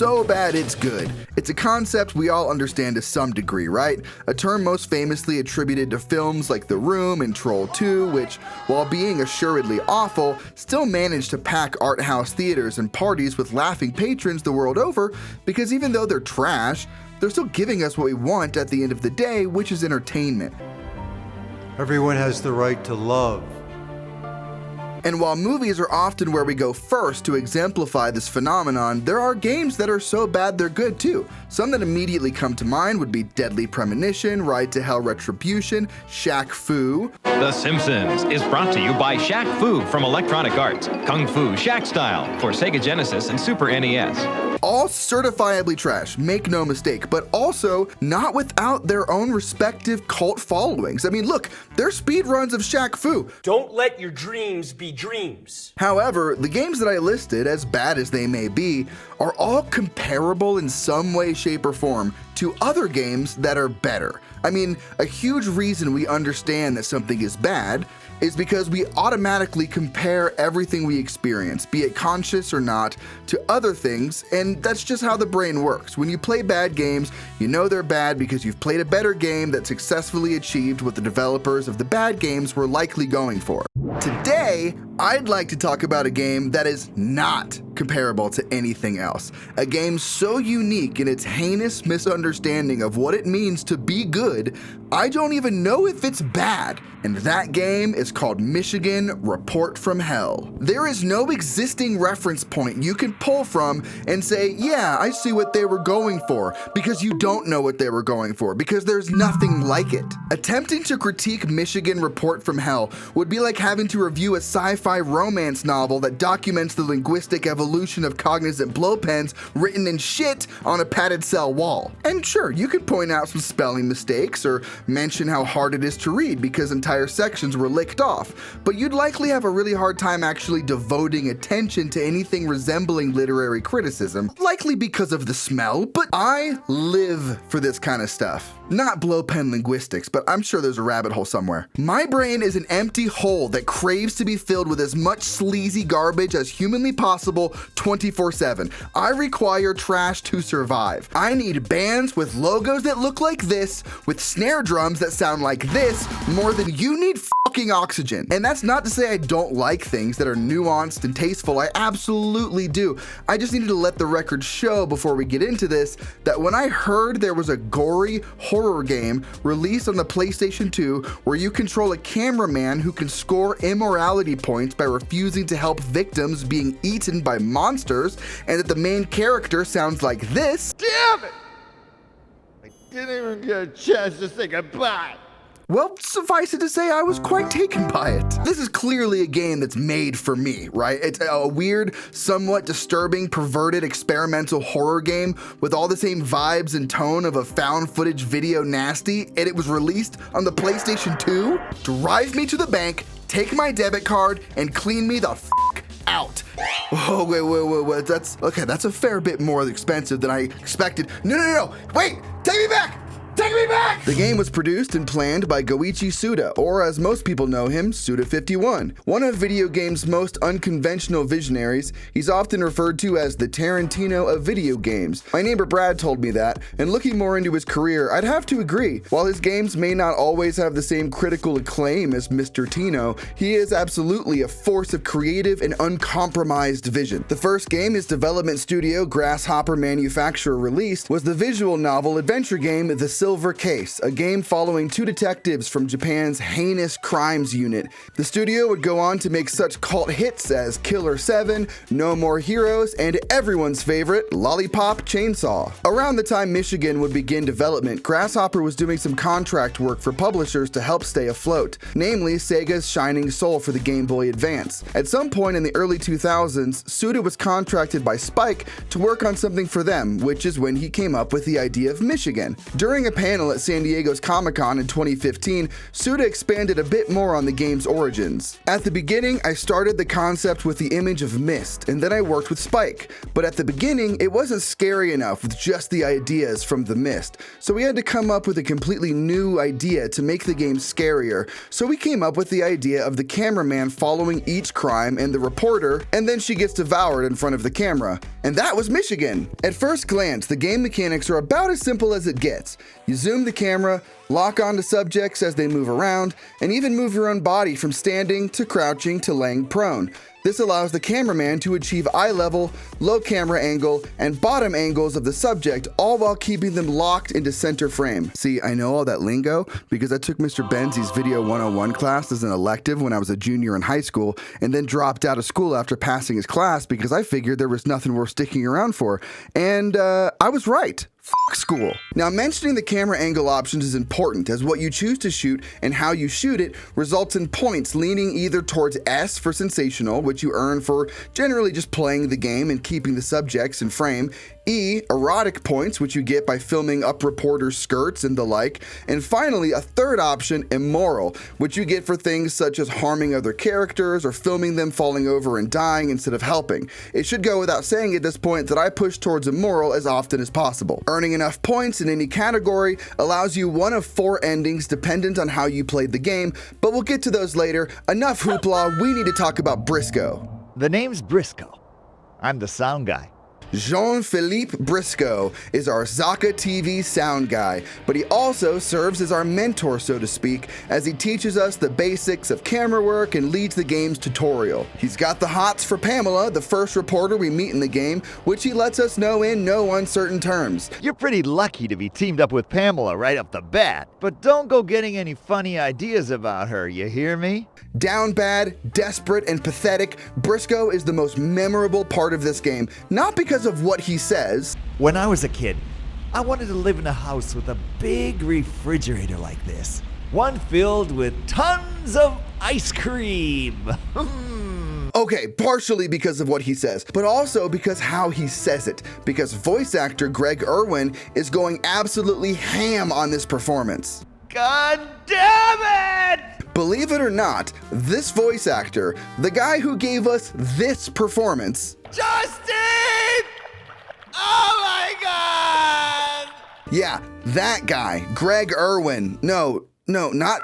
so bad it's good. It's a concept we all understand to some degree, right? A term most famously attributed to films like The Room and Troll 2, which, while being assuredly awful, still managed to pack art house theaters and parties with laughing patrons the world over, because even though they're trash, they're still giving us what we want at the end of the day, which is entertainment. Everyone has the right to love. And while movies are often where we go first to exemplify this phenomenon, there are games that are so bad they're good too. Some that immediately come to mind would be Deadly Premonition, Ride to Hell Retribution, Shaq Fu. The Simpsons is brought to you by Shaq Fu from Electronic Arts, Kung Fu Shaq Style for Sega Genesis and Super NES. All certifiably trash, make no mistake, but also not without their own respective cult followings. I mean, look, there's speedruns of Shaq Fu. Don't let your dreams be dreams. However, the games that I listed, as bad as they may be, are all comparable in some way, shape, or form to other games that are better. I mean, a huge reason we understand that something is bad is because we automatically compare everything we experience, be it conscious or not, to other things, and that's just how the brain works. When you play bad games, you know they're bad because you've played a better game that successfully achieved what the developers of the bad games were likely going for. Today, I'd like to talk about a game that is not comparable to anything else. A game so unique in its heinous misunderstanding of what it means to be good, I don't even know if it's bad. And that game is called Michigan Report from Hell. There is no existing reference point you can pull from and say, yeah, I see what they were going for, because you don't know what they were going for, because there's nothing like it. Attempting to critique Michigan Report from Hell would be like having to review a sci-fi romance novel that documents the linguistic evolution of cognizant blowpens written in shit on a padded cell wall. And sure, you could point out some spelling mistakes or mention how hard it is to read because entire sections were licked off, but you'd likely have a really hard time actually devoting attention to anything resembling literary criticism, likely because of the smell, but I live for this kind of stuff. Not blowpen linguistics, but I'm sure there's a rabbit hole somewhere. My brain is an empty hole that craves to be filled with as much sleazy garbage as humanly possible 24/7. I require trash to survive. I need bands with logos that look like this, with snare drums that sound like this, more than you need fucking oxygen. And that's not to say I don't like things that are nuanced and tasteful. I absolutely do. I just needed to let the record show before we get into this that when I heard there was a gory horror game released on the PlayStation 2 where you control a cameraman who can score immorality points by refusing to help victims being eaten by monsters, and that the main character sounds like this. Damn it! I didn't even get a chance to say goodbye. Well, suffice it to say, I was quite taken by it. This is clearly a game that's made for me, right? It's a weird, somewhat disturbing, perverted, experimental horror game with all the same vibes and tone of a found footage video nasty, and it was released on the PlayStation 2? Drive me to the bank, take my debit card, and clean me the f*** out. Oh, wait, that's a fair bit more expensive than I expected. No, wait, take me back! Take me back! The game was produced and planned by Goichi Suda, or as most people know him, Suda51. One of video games' most unconventional visionaries, he's often referred to as the Tarantino of video games. My neighbor Brad told me that, and looking more into his career, I'd have to agree. While his games may not always have the same critical acclaim as Mr. Tino, he is absolutely a force of creative and uncompromised vision. The first game his development studio, Grasshopper Manufacturer, released was the visual novel adventure game The Silver Case, a game following two detectives from Japan's heinous crimes unit. The studio would go on to make such cult hits as Killer 7, No More Heroes, and everyone's favorite, Lollipop Chainsaw. Around the time Michigan would begin development, Grasshopper was doing some contract work for publishers to help stay afloat, namely Sega's Shining Soul for the Game Boy Advance. At some point in the early 2000s, Suda was contracted by Spike to work on something for them, which is when he came up with the idea of Michigan. During a panel at San Diego's Comic-Con in 2015, Suda expanded a bit more on the game's origins. At the beginning, I started the concept with the image of mist, and then I worked with Spike. But at the beginning, it wasn't scary enough with just the ideas from the mist, so we had to come up with a completely new idea to make the game scarier. So we came up with the idea of the cameraman following each crime and the reporter, and then she gets devoured in front of the camera. And that was Michigan. At first glance, the game mechanics are about as simple as it gets. You zoom the camera, lock onto subjects as they move around, and even move your own body from standing to crouching to laying prone. This allows the cameraman to achieve eye level, low camera angle, and bottom angles of the subject, all while keeping them locked into center frame. See, I know all that lingo because I took Mr. Benzie's Video 101 class as an elective when I was a junior in high school, and then dropped out of school after passing his class because I figured there was nothing worth sticking around for. And I was right. Fuck school. Now, mentioning the camera angle options is important, as what you choose to shoot and how you shoot it results in points leaning either towards S for sensational, which you earn for generally just playing the game and keeping the subjects in frame, E, erotic points, which you get by filming up reporters' skirts and the like, and finally a third option, immoral, which you get for things such as harming other characters or filming them falling over and dying instead of helping. It should go without saying at this point that I push towards immoral as often as possible. Earning enough points in any category allows you one of 4 endings dependent on how you played the game, but we'll get to those later. Enough hoopla, we need to talk about Brisco. The name's Brisco. I'm the sound guy. Jean-Philippe Brisco is our Zaka TV sound guy, but he also serves as our mentor, so to speak, as he teaches us the basics of camera work and leads the game's tutorial. He's got the hots for Pamela, the first reporter we meet in the game, which he lets us know in no uncertain terms. You're pretty lucky to be teamed up with Pamela right off the bat, but don't go getting any funny ideas about her, you hear me? Down bad, desperate, and pathetic, Brisco is the most memorable part of this game, not because of what he says. When I was a kid, I wanted to live in a house with a big refrigerator like this. One filled with tons of ice cream. Okay, partially because of what he says, but also because how he says it, because voice actor Greg Irwin is going absolutely ham on this performance. God damn it! Believe it or not, this voice actor, the guy who gave us this performance, Justin! Oh my God! yeah, that guy, Greg Irwin. No, not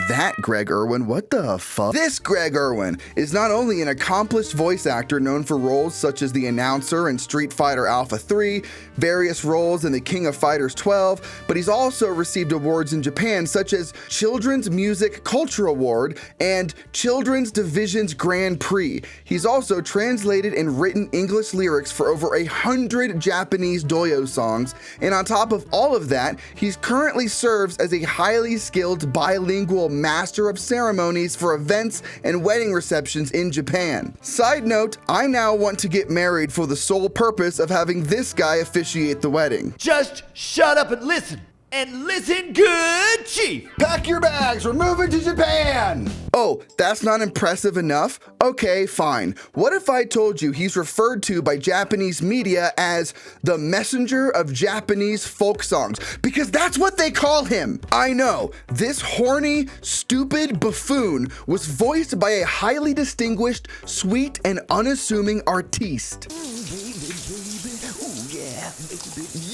that Greg Irwin. What the fuck? This Greg Irwin is not only an accomplished voice actor known for roles such as the announcer in Street Fighter Alpha 3, various roles in the King of Fighters 12, but he's also received awards in Japan such as Children's Music Culture Award and Children's Division's Grand Prix. He's also translated and written English lyrics for over 100 Japanese doyo songs, and on top of all of that, he currently serves as a highly skilled bilingual master of ceremonies for events and wedding receptions in Japan. Side note, I now want to get married for the sole purpose of having this guy officiate the wedding. Just shut up and listen. And listen good, Chief. Pack your bags, we're moving to Japan! Oh, that's not impressive enough? Okay, fine. What if I told you he's referred to by Japanese media as the messenger of Japanese folk songs? Because that's what they call him! I know, this horny, stupid buffoon was voiced by a highly distinguished, sweet, and unassuming artiste.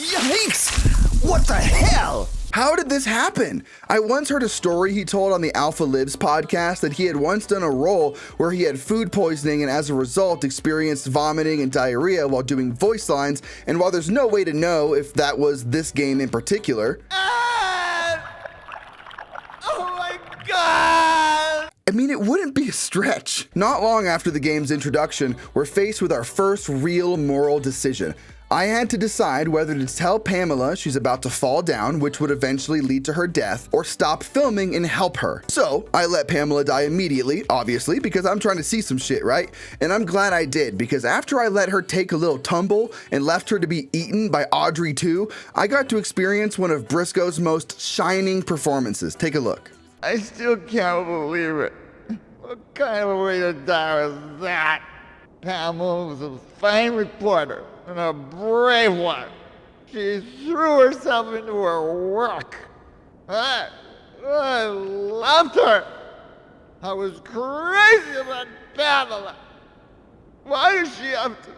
Yikes! What the hell? How did this happen? I once heard a story he told on the Alpha Lives podcast that he had once done a role where he had food poisoning and as a result experienced vomiting and diarrhea while doing voice lines, and while there's no way to know if that was this game in particular, Oh my God! I mean, it wouldn't be a stretch. Not long after the game's introduction, we're faced with our first real moral decision. I had to decide whether to tell Pamela she's about to fall down, which would eventually lead to her death, or stop filming and help her. So I let Pamela die immediately, obviously, because I'm trying to see some shit, right? And I'm glad I did, because after I let her take a little tumble and left her to be eaten by Audrey 2, I got to experience one of Brisco's most shining performances. Take a look. I still can't believe it. What kind of a way to die was that? Pamela was a fine reporter and a brave one. She threw herself into her work. I loved her. I was crazy about Pamela. Why does she have to?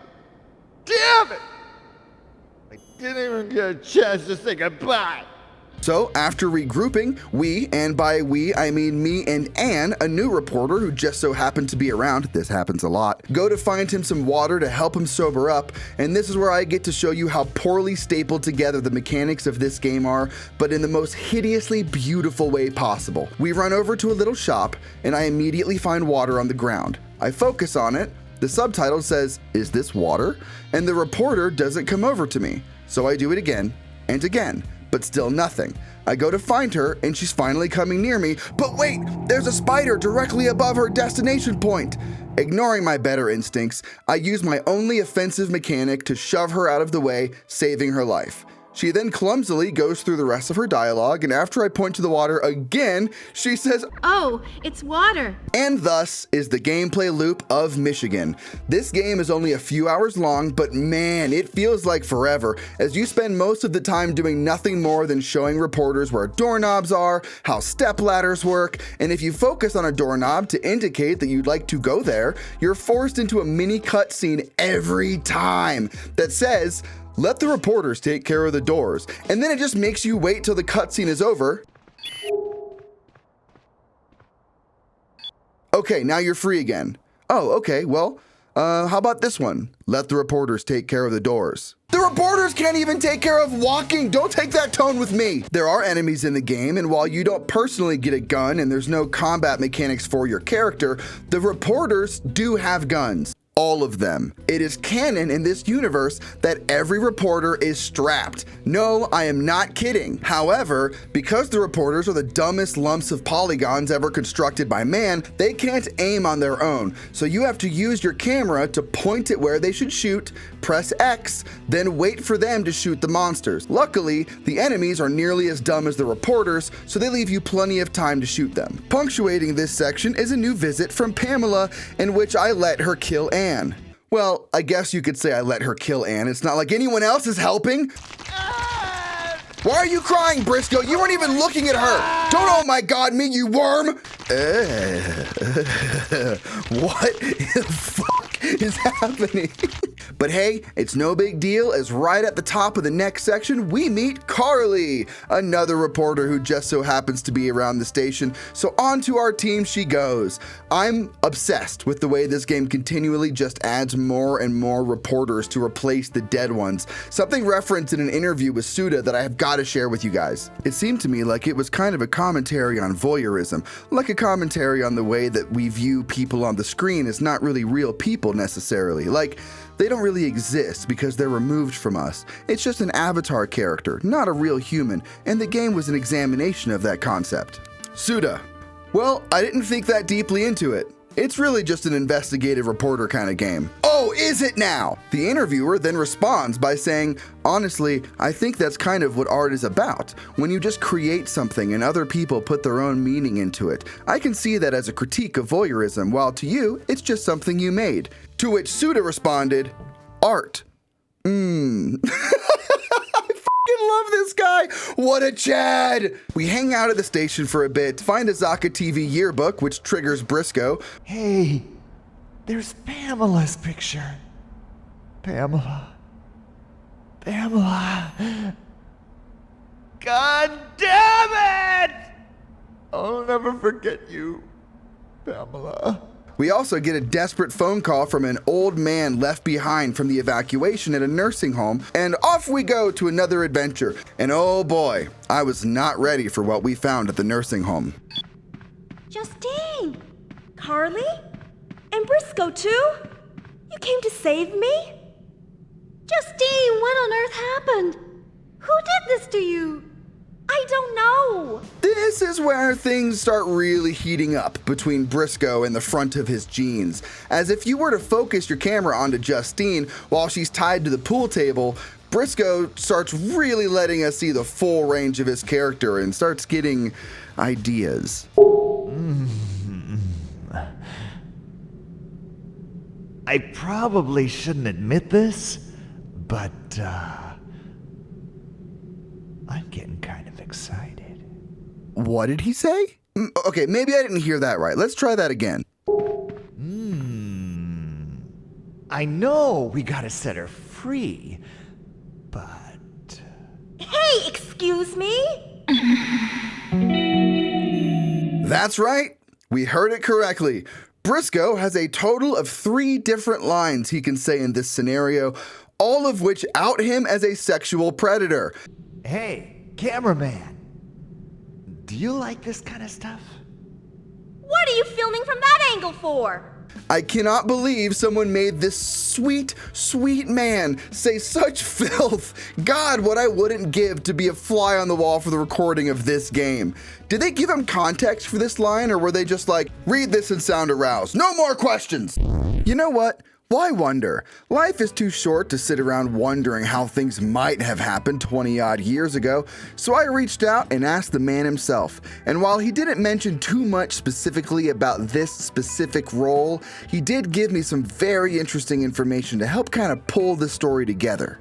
Damn it! I didn't even get a chance to say goodbye. So, after regrouping, we, and by we, I mean me and Anne, a new reporter who just so happened to be around, this happens a lot, go to find him some water to help him sober up, and this is where I get to show you how poorly stapled together the mechanics of this game are, but in the most hideously beautiful way possible. We run over to a little shop, and I immediately find water on the ground. I focus on it, the subtitle says, "Is this water?" And the reporter doesn't come over to me. So I do it again, and again. But still nothing. I go to find her, and she's finally coming near me, but wait, there's a spider directly above her destination point. Ignoring my better instincts, I use my only offensive mechanic to shove her out of the way, saving her life. She then clumsily goes through the rest of her dialogue, and after I point to the water again, she says, "Oh, it's water." And thus is the gameplay loop of Michigan. This game is only a few hours long, but man, it feels like forever, as you spend most of the time doing nothing more than showing reporters where doorknobs are, how step ladders work, and if you focus on a doorknob to indicate that you'd like to go there, you're forced into a mini cutscene every time that says, "Let the reporters take care of the doors," and then it just makes you wait till the cutscene is over. Okay, now you're free again. Oh, okay, well, how about this one? "Let the reporters take care of the doors." The reporters can't even take care of walking. Don't take that tone with me. There are enemies in the game, and while you don't personally get a gun and there's no combat mechanics for your character, the reporters do have guns. All of them. It is canon in this universe that every reporter is strapped. No, I am not kidding. However, because the reporters are the dumbest lumps of polygons ever constructed by man, they can't aim on their own. So you have to use your camera to point it where they should shoot, press X, then wait for them to shoot the monsters. Luckily, the enemies are nearly as dumb as the reporters, so they leave you plenty of time to shoot them. Punctuating this section is a new visit from Pamela, in which I let her kill Anne. Well, I guess you could say I let her kill Anne. It's not like anyone else is helping. Why are you crying, Brisco? You weren't even looking at her. Don't oh my god me, you worm. What the fuck is happening? But hey, it's no big deal, as right at the top of the next section, we meet Carly, another reporter who just so happens to be around the station, so onto our team she goes. I'm obsessed with the way this game continually just adds more and more reporters to replace the dead ones, something referenced in an interview with Suda that I have got to share with you guys. It seemed to me like it was kind of a commentary on voyeurism, like a commentary on the way that we view people on the screen as not really real people necessarily, like they don't really exist because they're removed from us. It's just an avatar character, not a real human, and the game was an examination of that concept. Suda. Well, I didn't think that deeply into it. It's really just an investigative reporter kind of game. Oh, is it now? The interviewer then responds by saying, "Honestly, I think that's kind of what art is about. When you just create something and other people put their own meaning into it. I can see that as a critique of voyeurism, while to you, it's just something you made." To which Suda responded, "Art." I love this guy. What a Chad. We hang out at the station for a bit, find a Zaka TV yearbook, which triggers Brisco. Hey, there's Pamela's picture. Pamela. God damn it! I'll never forget you, Pamela. We also get a desperate phone call from an old man left behind from the evacuation at a nursing home, and off we go to another adventure. And oh boy, I was not ready for what we found at the nursing home. Justine! Carly? And Brisco too? You came to save me? Justine, what on earth happened? Who did this to you? I don't know. This is where things start really heating up between Brisco and the front of his jeans. As if you were to focus your camera onto Justine while she's tied to the pool table, Brisco starts really letting us see the full range of his character and starts getting ideas. I probably shouldn't admit this, but excited. What did he say? Okay, maybe I didn't hear that right. Let's try that again. I know we gotta set her free, but... Hey, excuse me? That's right. We heard it correctly. Brisco has a total of 3 different lines he can say in this scenario, all of which out him as a sexual predator. Hey, cameraman, do you like this kind of stuff? What are you filming from that angle for? I cannot believe someone made this sweet, sweet man say such filth. God, what I wouldn't give to be a fly on the wall for the recording of this game. Did they give him context for this line, or were they just like, read this and sound aroused? No more questions. You know what? Why wonder? Life is too short to sit around wondering how things might have happened 20-odd years ago, so I reached out and asked the man himself. And while he didn't mention too much specifically about this specific role, he did give me some very interesting information to help kind of pull the story together.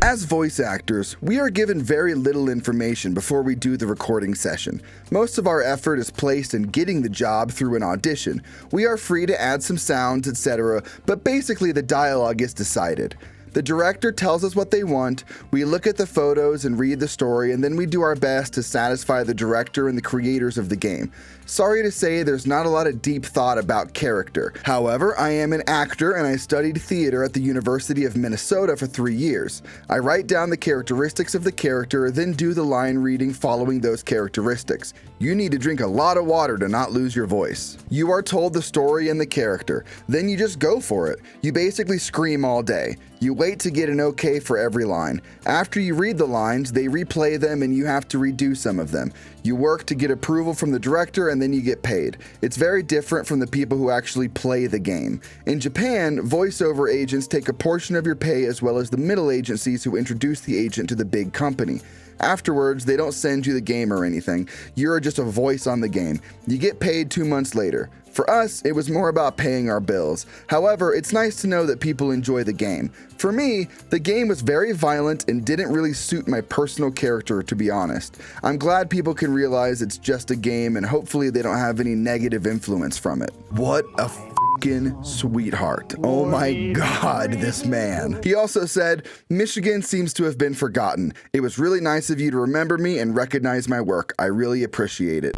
As voice actors, we are given very little information before we do the recording session. Most of our effort is placed in getting the job through an audition. We are free to add some sounds, etc., but basically the dialogue is decided. The director tells us what they want, we look at the photos and read the story, and then we do our best to satisfy the director and the creators of the game. Sorry to say, there's not a lot of deep thought about character. However, I am an actor and I studied theater at the University of Minnesota for 3 years. I write down the characteristics of the character, then do the line reading following those characteristics. You need to drink a lot of water to not lose your voice. You are told the story and the character, then you just go for it. You basically scream all day. You wait to get an okay for every line. After you read the lines, they replay them and you have to redo some of them. You work to get approval from the director and then you get paid. It's very different from the people who actually play the game. In Japan, voiceover agents take a portion of your pay as well as the middle agencies who introduce the agent to the big company. Afterwards, they don't send you the game or anything. You're just a voice on the game. You get paid 2 months later. For us, it was more about paying our bills. However, it's nice to know that people enjoy the game. For me, the game was very violent and didn't really suit my personal character, to be honest. I'm glad people can realize it's just a game and hopefully they don't have any negative influence from it. What a f***ing sweetheart. Oh my God, this man. He also said, Michigan seems to have been forgotten. It was really nice of you to remember me and recognize my work. I really appreciate it.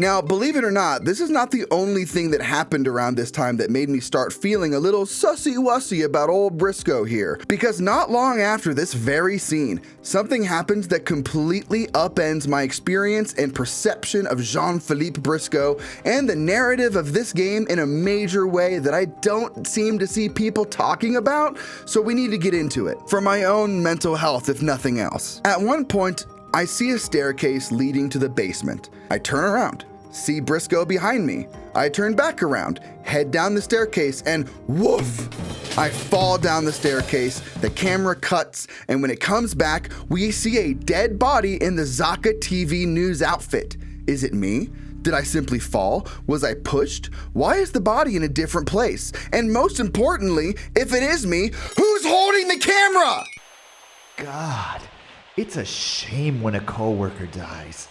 Now, believe it or not, this is not the only thing that happened around this time that made me start feeling a little sussy-wussy about old Brisco here. Because not long after this very scene, something happens that completely upends my experience and perception of Jean-Philippe Brisco and the narrative of this game in a major way that I don't seem to see people talking about, so we need to get into it. For my own mental health, if nothing else. At one point, I see a staircase leading to the basement. I turn around, see Brisco behind me. I turn back around, head down the staircase, and woof! I fall down the staircase, the camera cuts, and when it comes back, we see a dead body in the Zaka TV news outfit. Is it me? Did I simply fall? Was I pushed? Why is the body in a different place? And most importantly, if it is me, who's holding the camera? God, it's a shame when a coworker dies.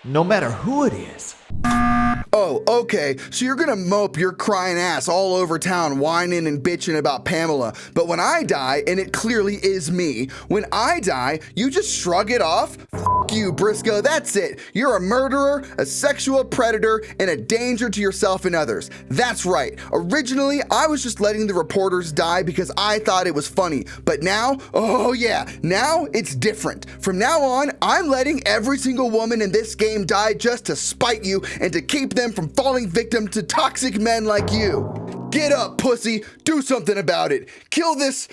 No matter who it is. Oh, okay, so you're gonna mope your crying ass all over town whining and bitching about Pamela, but when I die, and it clearly is me, when I die, you just shrug it off? F you, Brisco, that's it. You're a murderer, a sexual predator, and a danger to yourself and others. That's right. Originally, I was just letting the reporters die because I thought it was funny, but now, oh yeah, now it's different. From now on, I'm letting every single woman in this game die just to spite you and to keep them from falling victim to toxic men like you. Get up, pussy. Do something about it. Kill this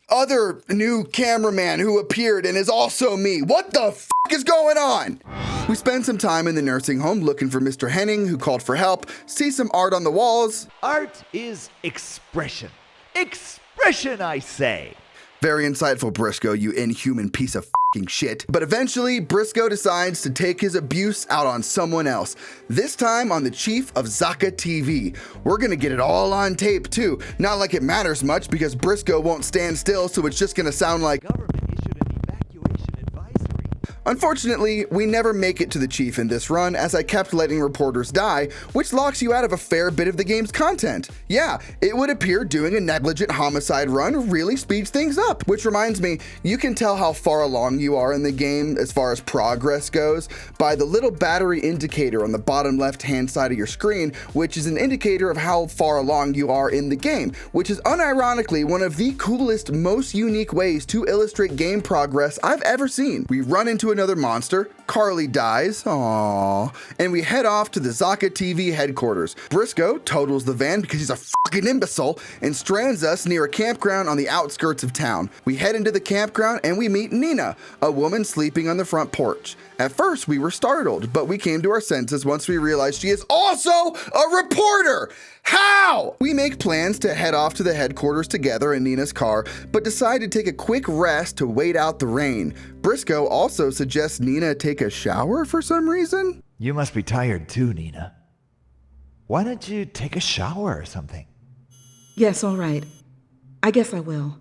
other new cameraman who appeared and is also me. What the f*** is going on? We spend some time in the nursing home looking for Mr. Henning, who called for help, see some art on the walls. Art is expression. Expression, I say. Very insightful, Brisco, you inhuman piece of f***ing shit. But eventually, Brisco decides to take his abuse out on someone else. This time on the chief of Zaka TV. We're gonna get it all on tape too. Not like it matters much because Brisco won't stand still, so it's just gonna sound like Government issued an evacuation advisory. Unfortunately, we never make it to the chief in this run, as I kept letting reporters die, which locks you out of a fair bit of the game's content. Yeah, it would appear doing a negligent homicide run really speeds things up, which reminds me, you can tell how far along you are in the game as far as progress goes by the little battery indicator on the bottom left-hand side of your screen, which is an indicator of how far along you are in the game, which is unironically one of the coolest, most unique ways to illustrate game progress I've ever seen. We run into another monster, Carly dies, aww, and we head off to the Zaka TV headquarters. Brisco totals the van because he's a fucking imbecile and strands us near a campground on the outskirts of town. We head into the campground and we meet Nina, a woman sleeping on the front porch. At first, we were startled, but we came to our senses once we realized she is also a reporter! How? We make plans to head off to the headquarters together in Nina's car, but decide to take a quick rest to wait out the rain. Brisco also suggests Nina take a shower for some reason. You must be tired too, Nina. Why don't you take a shower or something? Yes, all right. I guess I will.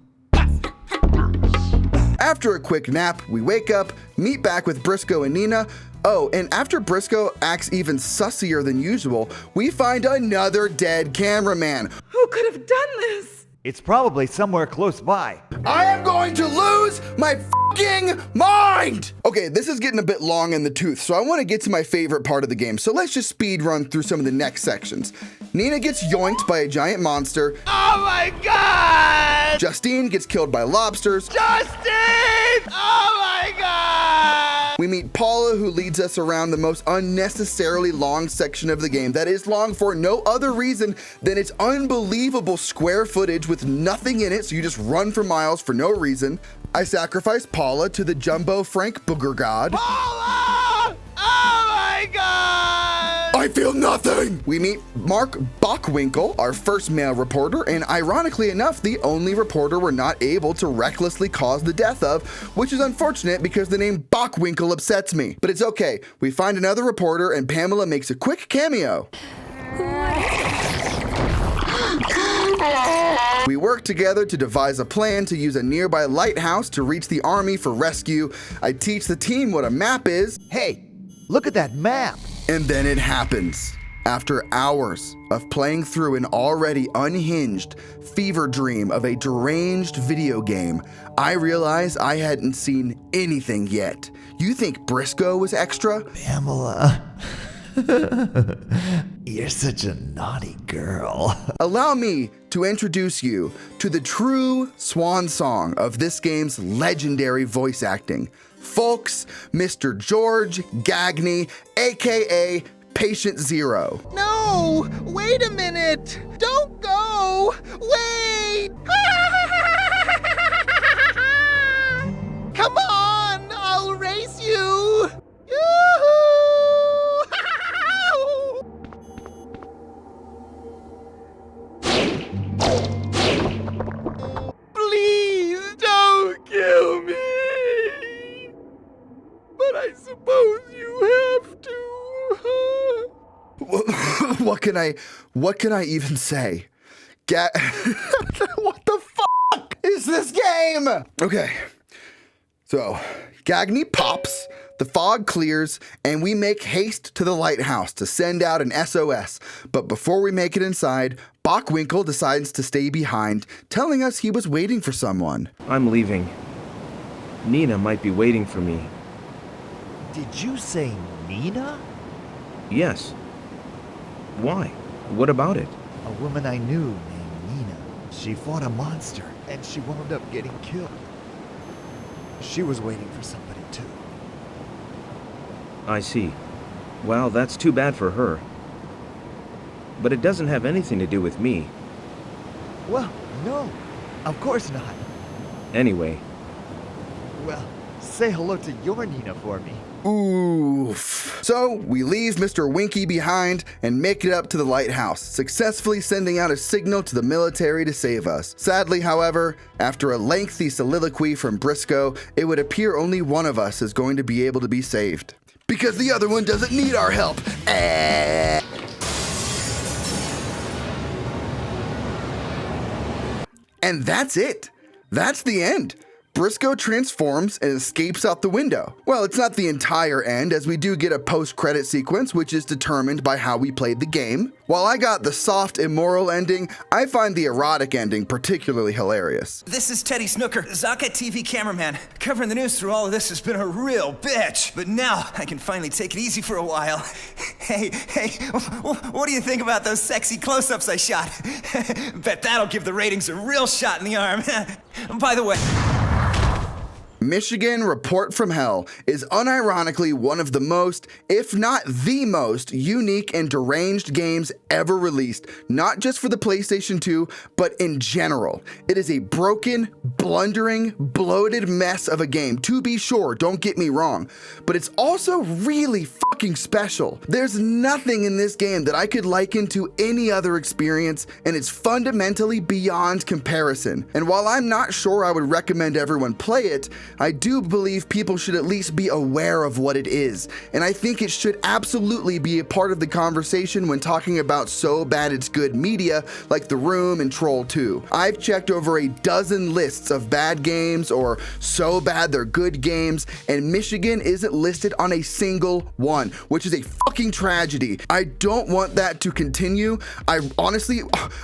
After a quick nap, we wake up, meet back with Brisco and Nina. Oh, and after Brisco acts even sussier than usual, we find another dead cameraman. Who could have done this? It's probably somewhere close by. I am going to lose my fucking mind! Okay, this is getting a bit long in the tooth, so I want to get to my favorite part of the game, so let's just speed run through some of the next sections. Nina gets yoinked by a giant monster. Oh my god! Justine gets killed by lobsters. Justine! Oh my god! We meet Paula, who leads us around the most unnecessarily long section of the game that is long for no other reason than its unbelievable square footage with nothing in it, so you just run for miles for no reason. I sacrifice Paula to the Jumbo Frank Booger God. Paula! Oh my god! I feel nothing! We meet Mark Bockwinkel, our first male reporter, and ironically enough, the only reporter we're not able to recklessly cause the death of, which is unfortunate because the name Bockwinkel upsets me. But it's okay. We find another reporter and Pamela makes a quick cameo. We work together to devise a plan to use a nearby lighthouse to reach the army for rescue. I teach the team what a map is. Hey, look at that map. And then it happens. After hours of playing through an already unhinged fever dream of a deranged video game, I realize I hadn't seen anything yet. You think Brisco was extra? Pamela. You're such a naughty girl. Allow me to introduce you to the true swan song of this game's legendary voice acting. Folks, Mr. George Gagney, aka Patient Zero. No! Wait a minute! Don't go! Wait! Come on! I'll race you! Yoo-hoo! Please don't kill me! But I suppose you have to. What can I even say? What the fuck is this game? Okay, so Gagney pops, the fog clears, and we make haste to the lighthouse to send out an SOS. But before we make it inside, Bockwinkel decides to stay behind, telling us he was waiting for someone. I'm leaving. Nina might be waiting for me. Did you say Nina? Yes. Why? What about it? A woman I knew named Nina. She fought a monster, and she wound up getting killed. She was waiting for somebody too. I see. Well, that's too bad for her. But it doesn't have anything to do with me. Well, no, of course not. Anyway. Well, say hello to your Nina for me. Oof. So we leave Mr. Winky behind and make it up to the lighthouse, successfully sending out a signal to the military to save us. Sadly, however, after a lengthy soliloquy from Brisco, it would appear only one of us is going to be able to be saved. Because the other one doesn't need our help. And that's it. That's the end. Brisco transforms and escapes out the window. Well, it's not the entire end, as we do get a post-credit sequence, which is determined by how we played the game. While I got the soft, immoral ending, I find the erotic ending particularly hilarious. This is Teddy Snooker, Zaka TV cameraman. Covering the news through all of this has been a real bitch, but now I can finally take it easy for a while. Hey, what do you think about those sexy close-ups I shot? Bet that'll give the ratings a real shot in the arm. By the way... Michigan Report from Hell is unironically one of the most, if not the most, unique and deranged games ever released, not just for the PlayStation 2, but in general. It is a broken, blundering, bloated mess of a game, to be sure, don't get me wrong, but it's also really fucking special. There's nothing in this game that I could liken to any other experience, and it's fundamentally beyond comparison. And while I'm not sure I would recommend everyone play it, I do believe people should at least be aware of what it is, and I think it should absolutely be a part of the conversation when talking about so bad it's good media like The Room and Troll 2. I've checked over a dozen lists of bad games or so bad they're good games, and Michigan isn't listed on a single one, which is a fucking tragedy. I don't want that to continue. I honestly,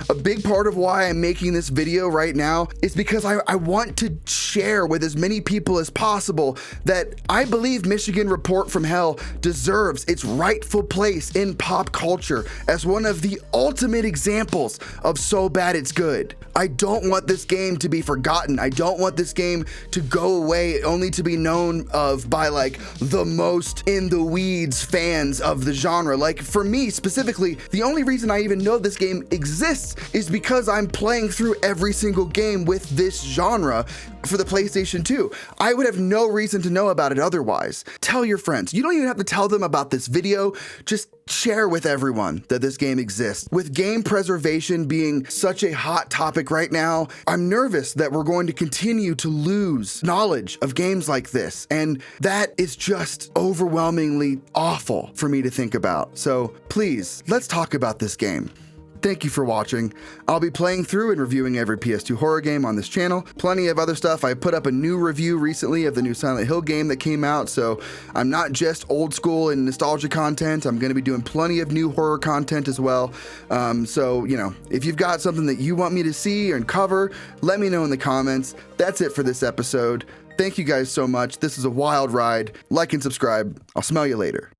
a big part of why I'm making this video right now is because I want to share with as many people as possible that I believe Michigan Report from Hell deserves its rightful place in pop culture as one of the ultimate examples of so bad it's good. I don't want this game to be forgotten. I don't want this game to go away only to be known of by like the most in the weeds fans of the genre. Like for me specifically, the only reason I even know this game exists is because I'm playing through every single game with this genre for the PlayStation 2. I would have no reason to know about it otherwise. Tell your friends. You don't even have to tell them about this video. Just share with everyone that this game exists. With game preservation being such a hot topic right now, I'm nervous that we're going to continue to lose knowledge of games like this, and that is just overwhelmingly awful for me to think about. So please, let's talk about this game. Thank you for watching. I'll be playing through and reviewing every PS2 horror game on this channel. Plenty of other stuff. I put up a new review recently of the new Silent Hill game that came out, so I'm not just old school and nostalgia content. I'm going to be doing plenty of new horror content as well. So, you know, if you've got something that you want me to see and cover, let me know in the comments. That's it for this episode. Thank you guys so much. This is a wild ride. Like and subscribe. I'll smell you later.